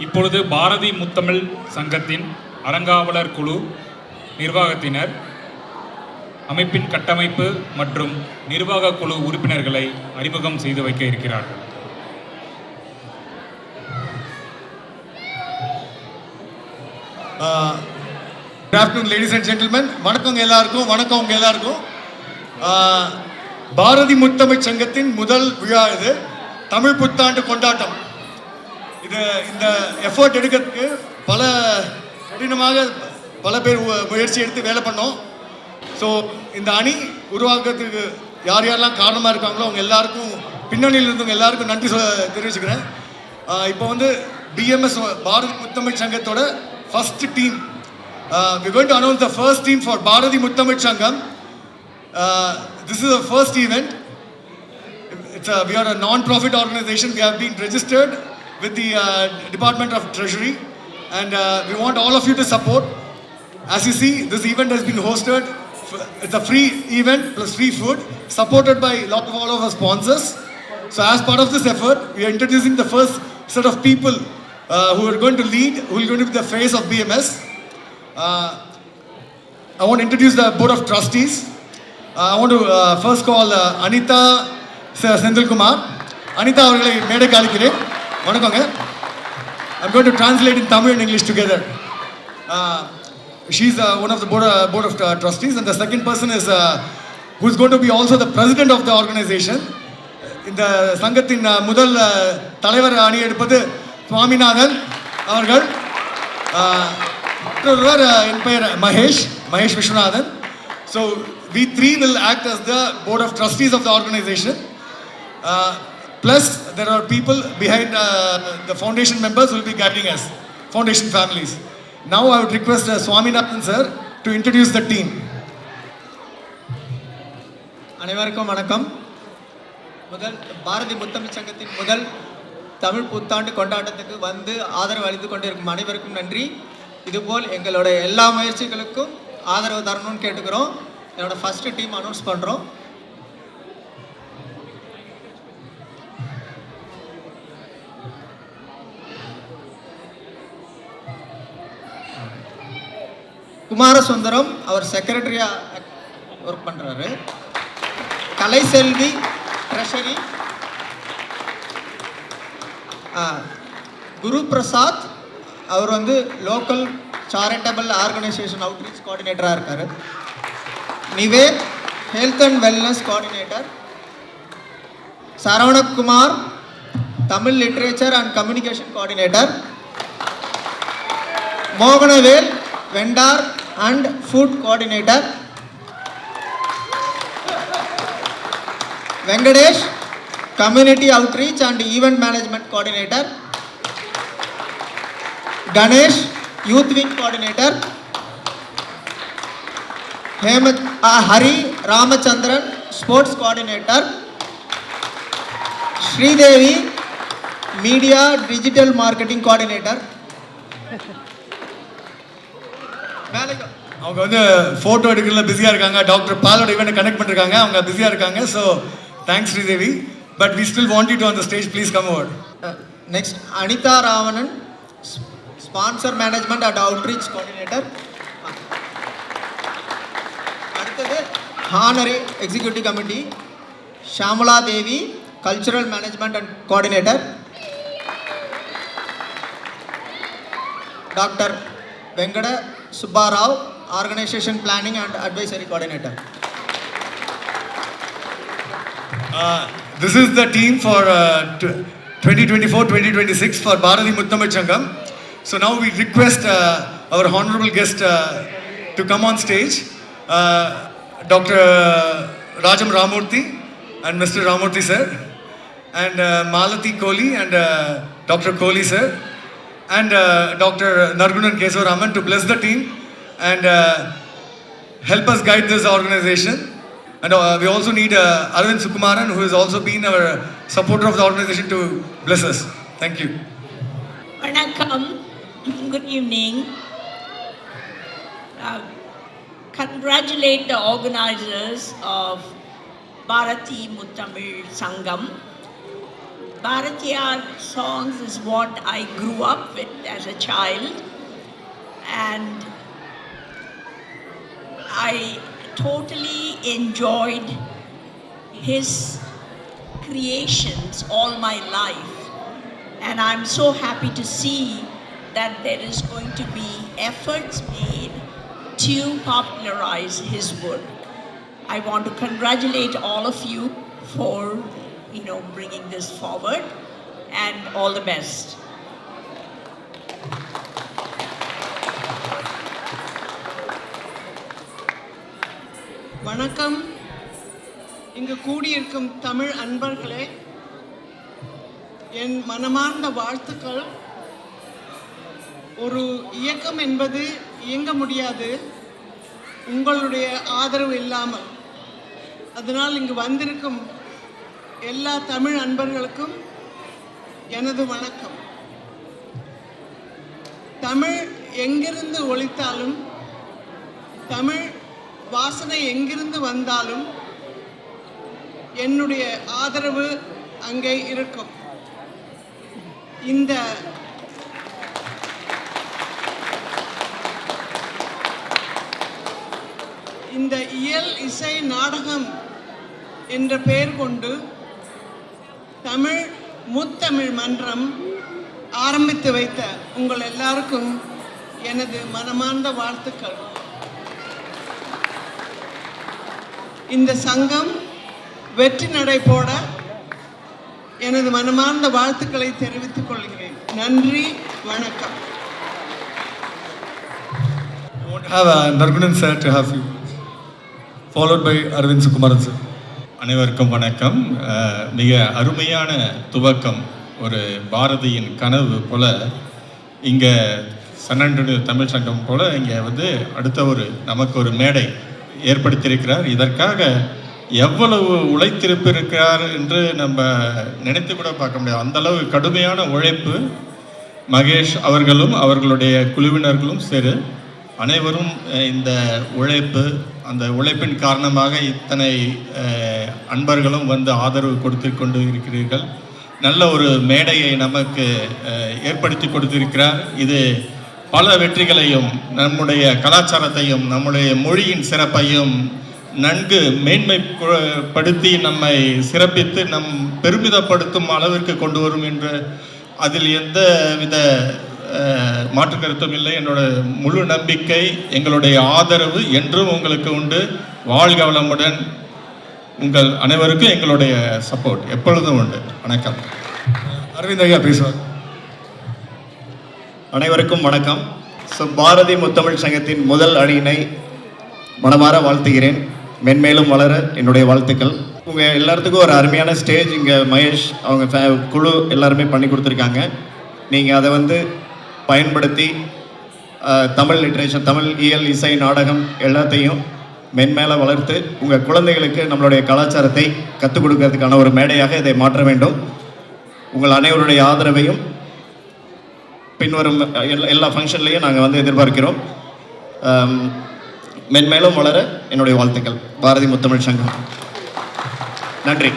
இப்பொழுது பாரதி முத்தமிழ் சங்கத்தின் அறங்காவலர் குழு நிர்வாகத்தினர் அமைப்பின் கட்டமைப்பு மற்றும் நிர்வாக குழு உறுப்பினர்களை அறிமுகம் செய்து வைக்க இருக்கிறார்கள். Good afternoon, ladies and gentlemen. வணக்கம் எல்லாருக்கும். பாரதி முத்தமிழ் சங்கத்தின் முதல் விழா இது, தமிழ் புத்தாண்டு கொண்டாட்டம். இந்த எஃபர்ட் எடுக்கிறதுக்கு கடினமாக பல பேர் முயற்சி எடுத்து வேலை பண்ணோம். ஸோ இந்த அணி உருவாக்குறதுக்கு யாரெல்லாம் காரணமாக இருக்காங்களோ அவங்க எல்லாருக்கும், பின்னணியில் இருந்தவங்க எல்லாருக்கும் நன்றி தெரிவிச்சுக்கிறேன். இப்போ பிஎம்எஸ் பாரதி முத்தமிழ் சங்கத்தோட first team. We're going to announce the first team for Bharati Muttamil Sangam. This is the first event. We are a non-profit organization. We have been registered with the Department of Treasury, and we want all of you to support. As you see, this event has been hosted. It's a free event plus free food, supported by a lot of all of our sponsors. So as part of this effort, we are introducing the first set of people who are going to lead, who are going to be the face of BMS. I want to introduce the Board of Trustees. I want to first call Anita Senthil Kumar. Anita அவர்களை மேடைக்கு அழைக்கிறேன். வணக்கங்க. I'm going to translate in Tamil and English together. She's one of the board of trustees, and the second person is who is going to be also the president of the organization. இந்த சங்கத்தின் முதல் தலைவர் அணி எடுப்பது சுவாமிநாதன் அவர்கள். என் பெயர் Mahesh Viswanathan. So we three will act as the board of trustees of the organization. Plus there are people behind the foundation members who will be guiding us, foundation families. Now I would request Swaminathan sir to introduce the team. அனைவருக்கும் வணக்கம். முதல் பாரதி முத்தமிழ் சங்கத்தின் முதல் தமிழ் புத்தாண்டு கொண்டாட்டத்துக்கு ஆதரவு அளித்து கொண்டிருக்கும் அனைவருக்கும் நன்றி. இதுபோல் எங்களோட எல்லா முயற்சிகளுக்கும் ஆதரவு தரணும்னு கேட்டுக்கிறோம். என்னோட ஃபர்ஸ்ட் டீம் அனௌன்ஸ் பண்ணுறோம். குமாரசுந்தரம் அவர் செக்ரட்டரியாக ஒர்க் பண்ணுறாரு. கலைசெல்வி ட்ரெஷரி. குரு பிரசாத் அவர் லோக்கல் சேரிட்டபிள் ஆர்கனைசேஷன் அவுட்ரீச் கோஆர்டினேட்டராக இருக்கார். Nivedh health and wellness coordinator. Saravanakumar Tamil literature and communication coordinator. Mohanavel vendor and food coordinator. Venkatesh community outreach and event management coordinator. Ganesh Youth Wing Coordinator. Hari Ramachandran Sports Coordinator. Sridevi Media Digital Marketing Coordinator. அவங்க photo எடுக்கிறதுல பிஸியாக இருக்காங்க. Doctor பாலோட event connect பண்ணிருக்காங்க. அவங்க பிஸியாக இருக்காங்க. So thanks Sridevi. But we still want you to on the stage. Please come over. Next Anitha Ravanan sponsor management and outreach coordinator. அடுத்தது honorary executive committee Shamala Devi cultural management and coordinator. Doctor Venkata Subbarao organisation planning and advisory coordinator. This is the team for 2024-2026 for Bharati Muttamil Sangam. So now we request our honorable guest to come on stage, Dr. Rajam Ramurthy and Mr. Ramurthy sir, and Malati Kohli and Dr. Kohli sir, and Dr. Nargunan Kesavaraman to bless the team and help us guide this organization. And we also need Arvind Sukumaran, who has also been our supporter of the organization, to bless us. Thank you. Vanakkam. Good evening. Congratulate the organizers of Bharati Muttamil Sangam. Bharatiya songs is what I grew up with as a child, and I totally enjoyed his creations all my life. And I'm so happy to see that there is going to be efforts made to popularize his work. I want to congratulate all of you for, bringing this forward, and all the best. வணக்கம். இங்கு கூடியிருக்கும் தமிழ் அன்பர்களே, என் மனமார்ந்த வாழ்த்துக்கள். ஒரு இயக்கம் என்பது இயங்க முடியாது உங்களுடைய ஆதரவு இல்லாமல். அதனால் இங்கு வந்திருக்கும் எல்லா தமிழ் அன்பர்களுக்கும் எனது வணக்கம். தமிழ் எங்கிருந்து ஒலித்தாலும், தமிழ் வாசனை எங்கிருந்து வந்தாலும் என்னுடைய ஆதரவு அங்கே இருக்கும். இந்த இயல் இசை நாடகம் என்ற பெயர் கொண்டு தமிழ் முத்தமிழ் மன்றம் ஆரம்பித்து வைத்த உங்கள் எல்லாருக்கும் எனது மனமார்ந்த வாழ்த்துக்கள். இந்த சங்கம் வெற்றி நடை போட எனது மனமார்ந்த வாழ்த்துக்களை தெரிவித்துக் கொள்கிறேன். நன்றி, வணக்கம். I want to have Nargunan sir to have you, followed by Arvind Sukumaran sir. அனைவருக்கும் வணக்கம். மிக அருமையான துவக்கம், ஒரு பாரதியின் கனவு போல இங்கே சன்னண்டு தமிழ் சங்கம் போல இங்கே அடுத்த நமக்கு ஒரு மேடை ஏற்படுத்தியிருக்கிறார். இதற்காக எவ்வளவு உழைத்திருப்பிருக்கிறார் என்று நம்ம நினைத்து கூட பார்க்க முடியாது. அந்தளவு கடுமையான உழைப்பு. மகேஷ் அவர்களும் அவர்களுடைய குழுவினர்களும் சரி, அனைவரும் இந்த உழைப்பு, அந்த உழைப்பின் காரணமாக இத்தனை அன்பர்களும் ஆதரவு கொடுத்து கொண்டு இருக்கிறீர்கள். நல்ல ஒரு மேடையை நமக்கு ஏற்படுத்தி கொடுத்திருக்கிறார். இது பல வெற்றிகளையும், நம்முடைய கலாச்சாரத்தையும், நம்முடைய மொழியின் சிறப்பையும் நன்கு மேன்மைப்படுத்தி நம்மை சிறப்பித்து நம் பெருமிதப்படுத்தும் அளவிற்கு கொண்டு வரும் என்று அதில் எந்த வித மாற்று கருத்தும் இல்லை. என்னோட முழு நம்பிக்கை, எங்களுடைய ஆதரவு என்றும் உங்களுக்கு உண்டு. வாழ்க வளமுடன். உங்கள் அனைவருக்கும் எங்களுடைய சப்போர்ட் எப்பொழுதும் உண்டு. வணக்கம். அரவிந்த் ஐயா பேசுவார். அனைவருக்கும் வணக்கம். பாரதி முத்தமிழ் சங்கத்தின் முதல் அணியினை மனமாற வாழ்த்துகிறேன். மென்மேலும் வளர என்னுடைய வாழ்த்துக்கள். உங்கள் எல்லாத்துக்கும் ஒரு அருமையான ஸ்டேஜ் இங்கே மகேஷ் அவங்க குழு எல்லாருமே பண்ணி கொடுத்துருக்காங்க. நீங்கள் அதை பயன்படுத்தி தமிழ் லிட்ரேச்சர், தமிழ் இயல் இசை நாடகம் எல்லாத்தையும் மென்மேலே வளர்த்து உங்கள் குழந்தைகளுக்கு நம்மளுடைய கலாச்சாரத்தை கற்றுக் கொடுக்கறதுக்கான ஒரு மேடையாக இதை மாற்ற வேண்டும். உங்கள் அனைவருடைய ஆதரவையும் பின்வரும் எல்லா ஃபங்க்ஷன்லேயும் நாங்கள் எதிர்பார்க்கிறோம். மென்மேலும் வளர என்னுடைய வாழ்த்துக்கள். பாரதி முத்தமிழ் சங்கம். நன்றி.